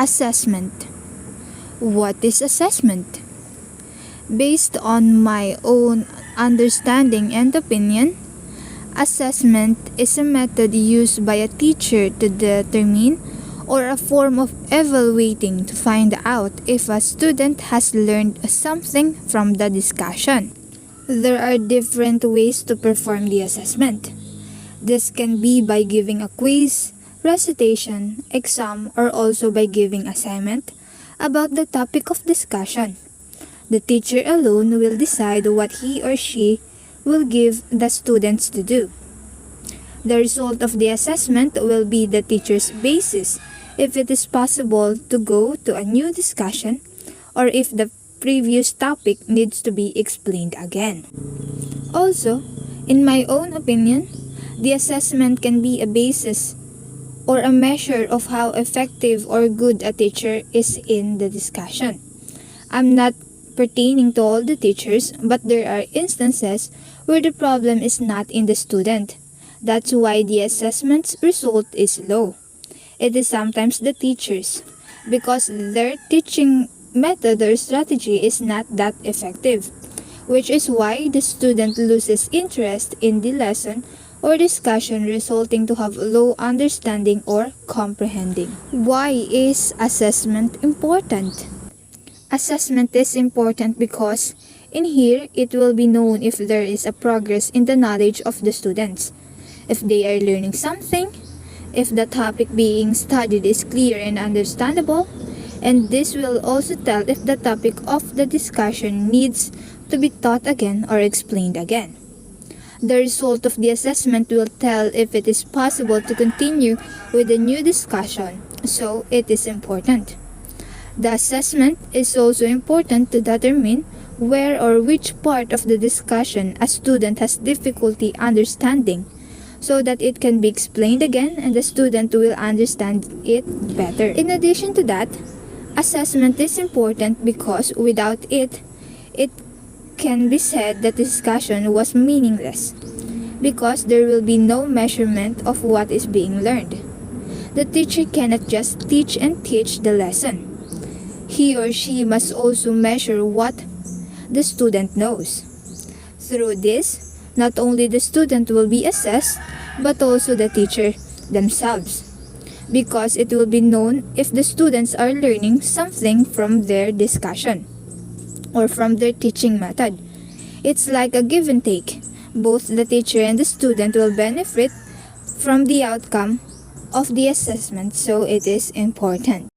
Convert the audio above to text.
Assessment. What is assessment? Based on my own understanding and opinion, assessment is a method used by a teacher to determine or a form of evaluating to find out if a student has learned something from the discussion. There are different ways to perform the assessment. This can be by giving a quiz, recitation, exam, or also by giving assignment about the topic of discussion. The teacher alone will decide what he or she will give the students to do. The result of the assessment will be the teacher's basis if it is possible to go to a new discussion or if the previous topic needs to be explained again. Also, in my own opinion, the assessment can be a basis or a measure of how effective or good a teacher is in the discussion. I'm not pertaining to all the teachers, but there are instances where the problem is not in the student. That's why the assessment's result is low. It is sometimes the teachers, because their teaching method or strategy is not that effective, which is why the student loses interest in the lesson or discussion, resulting to have low understanding or comprehending. Why is assessment important? Assessment is important because in here it will be known if there is a progress in the knowledge of the students, if they are learning something, if the topic being studied is clear and understandable, and this will also tell if the topic of the discussion needs to be taught again or explained again. The result of the assessment will tell if it is possible to continue with a new discussion, so it is important. The assessment is also important to determine where or which part of the discussion a student has difficulty understanding, so that it can be explained again and the student will understand it better. In addition to that, assessment is important because without it can be said that the discussion was meaningless, because there will be no measurement of what is being learned. The teacher cannot just teach and teach the lesson. He or she must also measure what the student knows. Through this, not only the student will be assessed, but also the teacher themselves, because it will be known if the students are learning something from their discussion or from their teaching method. It's like a give and take. Both the teacher and the student will benefit from the outcome of the assessment, so it is important.